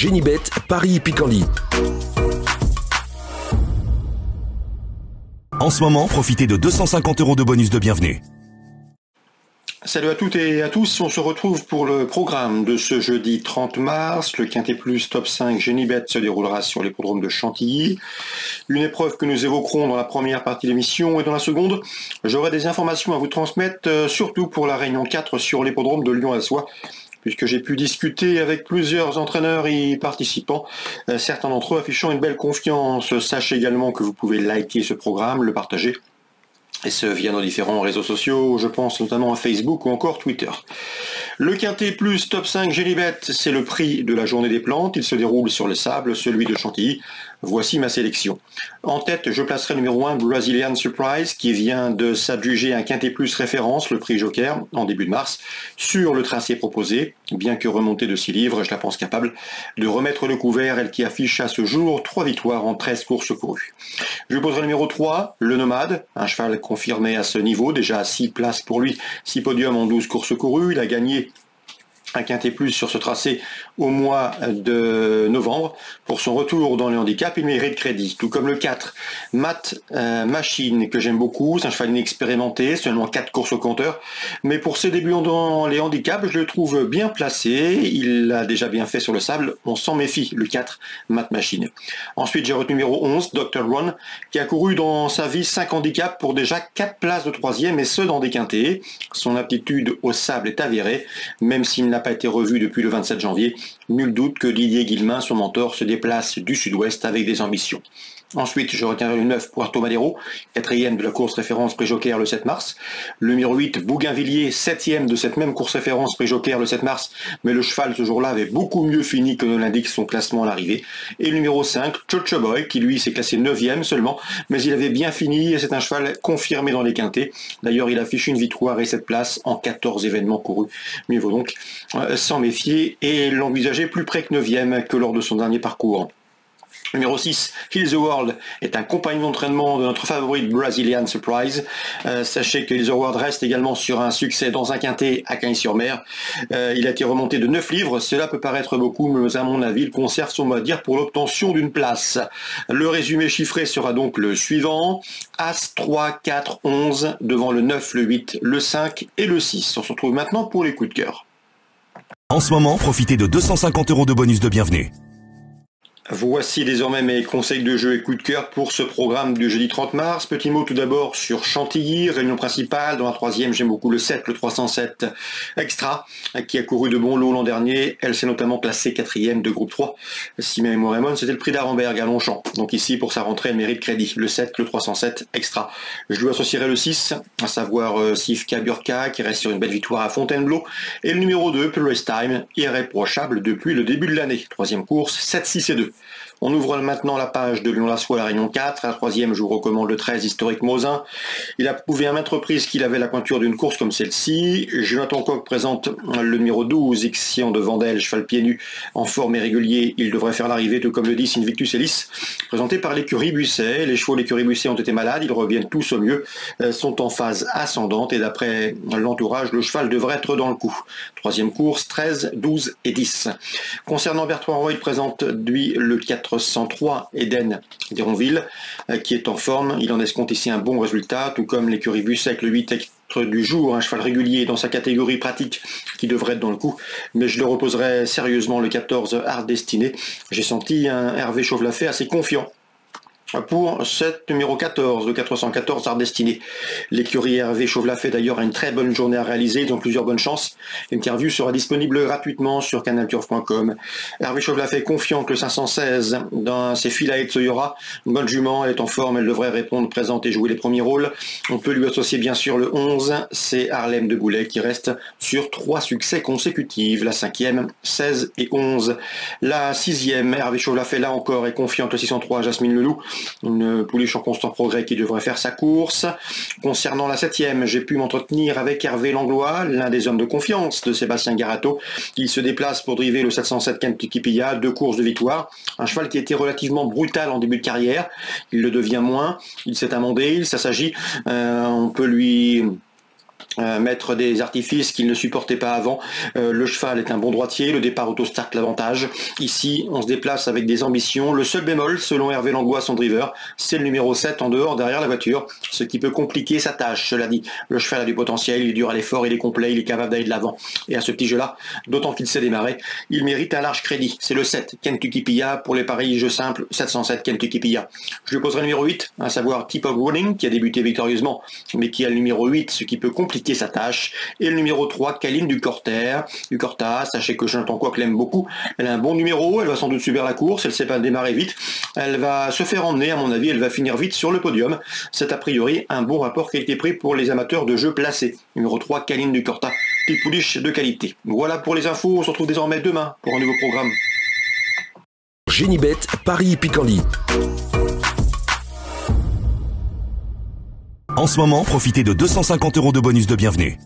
Génibet, Paris-Picanly. En ce moment, profitez de 250 € de bonus de bienvenue. Salut à toutes et à tous, on se retrouve pour le programme de ce jeudi 30 mars. Le Quintet Plus Top 5 Génibet se déroulera sur l'hippodrome de Chantilly. Une épreuve que nous évoquerons dans la première partie de l'émission, et dans la seconde, j'aurai des informations à vous transmettre, surtout pour la réunion 4 sur l'hippodrome de Lyon-la-Soie, puisque j'ai pu discuter avec plusieurs entraîneurs y participant, certains d'entre eux affichant une belle confiance. Sachez également que vous pouvez liker ce programme, le partager, et ce via nos différents réseaux sociaux, je pense notamment à Facebook ou encore Twitter. Le Quintet Plus Top 5 Génibet, c'est le prix de la journée des plantes. Il se déroule sur le sable, celui de Chantilly. Voici ma sélection. En tête, je placerai numéro 1 Brazilian Surprise, qui vient de s'adjuger un Quintet Plus référence, le prix Joker, en début de mars, sur le tracé proposé. Bien que remontée de 6 livres, je la pense capable de remettre le couvert, elle qui affiche à ce jour 3 victoires en 13 courses courues. Je poserai numéro 3, le Nomade, un cheval confirmé à ce niveau, déjà 6 places pour lui, 6 podiums en 12 courses courues. Il a gagné un Quintet Plus sur ce tracé au mois de novembre. Pour son retour dans le handicap, il mérite crédit. Tout comme le 4, Matt Machine, que j'aime beaucoup. C'est un cheval inexpérimenté, seulement 4 courses au compteur. Mais pour ses débuts dans les handicaps, je le trouve bien placé. Il l'a déjà bien fait sur le sable. On s'en méfie, le 4, Matt Machine. Ensuite, j'ai retenu numéro 11, Dr. Run, qui a couru dans sa vie 5 handicaps pour déjà 4 places de 3e, et ce dans des quintets. Son aptitude au sable est avérée, même s'il n'a pas été revu depuis le 27 janvier. Nul doute que Didier Guillemin, son mentor, se déplace du sud-ouest avec des ambitions. Ensuite, je retiendrai le 9, Puerto Madero, 4e de la course référence Prix Joker le 7 mars. Le numéro 8, Bougainvilliers, 7e de cette même course référence Prix Joker le 7 mars, mais le cheval ce jour-là avait beaucoup mieux fini que ne l'indique son classement à l'arrivée. Et le numéro 5, Chocho Boy, qui lui s'est classé 9e seulement, mais il avait bien fini et c'est un cheval confirmé dans les quintets. D'ailleurs, il affiche une victoire et 7 places en 14 événements courus. Mieux vaut donc s'en méfier et l'envisager plus près que 9e que lors de son dernier parcours. Numéro 6, Heal the World est un compagnon d'entraînement de notre favorite Brazilian Surprise. Sachez que Heal the World reste également sur un succès dans un quintet à Cagnes-sur-Mer. Il a été remonté de 9 livres, cela peut paraître beaucoup, mais à mon avis, il conserve son mot à dire pour l'obtention d'une place. Le résumé chiffré sera donc le suivant. As, 3, 4, 11, devant le 9, le 8, le 5 et le 6. On se retrouve maintenant pour les coups de cœur. En ce moment, profitez de 250 € de bonus de bienvenue. Voici désormais mes conseils de jeu et coups de cœur pour ce programme du jeudi 30 mars. Petit mot tout d'abord sur Chantilly, réunion principale. Dans la 3e, j'aime beaucoup le 7, le 307 Extra, qui a couru de bons lots l'an dernier. Elle s'est notamment classée 4e de groupe 3. Si ma mémoire est bonne, c'était le prix d'Arenberg à Longchamp. Donc ici, pour sa rentrée, elle mérite crédit. Le 7, le 307 Extra. Je lui associerai le 6, à savoir Sivka Burka, qui reste sur une belle victoire à Fontainebleau. Et le numéro 2, Paris Time, irréprochable depuis le début de l'année. 3e course, 7, 6 et 2. On ouvre maintenant la page de Lyon-la-Soie, la Réunion 4. À la 3e, je vous recommande le 13, Historique Mosin. Il a prouvé à maintes reprises qu'il avait la pointure d'une course comme celle-ci. Jonathan Coq présente le numéro 12, Ixion de Vandel, cheval pieds nus, en forme et régulier. Il devrait faire l'arrivée, tout comme le 10, Invictus Ellis, présenté par l'écurie Busset. Les chevaux de l'écurie Busset ont été malades, ils reviennent tous au mieux, sont en phase ascendante, et d'après l'entourage, le cheval devrait être dans le coup. 3e course, 13, 12 et 10. Concernant Bertrand Roy, il présente lui le 403 Eden d'Héronville, qui est en forme. Il en escompte ici un bon résultat, tout comme l'écurie Busset avec le 8 du jour, un cheval régulier dans sa catégorie pratique qui devrait être dans le coup, mais je le reposerai sérieusement le 14 Art Destiné. J'ai senti un Hervé Chauvelafay assez confiant pour cette numéro 14, le 414 Art Destiné. L'écurie Hervé Chauvelafay d'ailleurs a une très bonne journée à réaliser, ils ont plusieurs bonnes chances. L'interview sera disponible gratuitement sur canalturf.com. Hervé Chauvelafay confiant que le 516 dans ses files à Tsoyora, une bonne jument, elle est en forme, elle devrait répondre présente et jouer les premiers rôles. On peut lui associer bien sûr le 11, c'est Harlem de Goulet qui reste sur 3 succès consécutifs. La 5e, 16 et 11. La 6e, Hervé Chauvelafay là encore est confiante, le 603 Jasmine Leloup. Une pouliche en constant progrès qui devrait faire sa course. Concernant la 7e, j'ai pu m'entretenir avec Hervé Langlois, l'un des hommes de confiance de Sébastien Garato. Il se déplace pour driver le 707 Kentucky Pilla, 2 courses de victoire. Un cheval qui était relativement brutal en début de carrière. Il le devient moins. Il s'est amendé, il s'assagit. On peut lui mettre des artifices qu'il ne supportait pas avant. Le cheval est un bon droitier, le départ auto-start l'avantage. Ici, on se déplace avec des ambitions. Le seul bémol, selon Hervé Langlois, son driver, c'est le numéro 7 en dehors, derrière la voiture, ce qui peut compliquer sa tâche. Cela dit, le cheval a du potentiel, il est dur à l'effort, il est complet, il est capable d'aller de l'avant. Et à ce petit jeu-là, d'autant qu'il sait démarrer, il mérite un large crédit. C'est le 7, Kentucky Pilla, pour les paris jeux simples, 707 Kentucky Pilla. Je lui poserai le numéro 8, à savoir Keep of Running, qui a débuté victorieusement, mais qui a le numéro 8, ce qui peut compliquer sa tâche, et le numéro 3, Kaline du Corta. Sachez que Jonathan Coq l'aime beaucoup, elle a un bon numéro, elle va sans doute subir la course, elle sait pas démarrer vite, elle va se faire emmener, à mon avis, elle va finir vite sur le podium. C'est a priori un bon rapport qualité-prix pour les amateurs de jeux placés. Numéro 3, Kaline du Corta, petit pouliche de qualité. Voilà pour les infos, on se retrouve désormais demain pour un nouveau programme. Génibet, Paris Picardie. En ce moment, profitez de 250 € de bonus de bienvenue.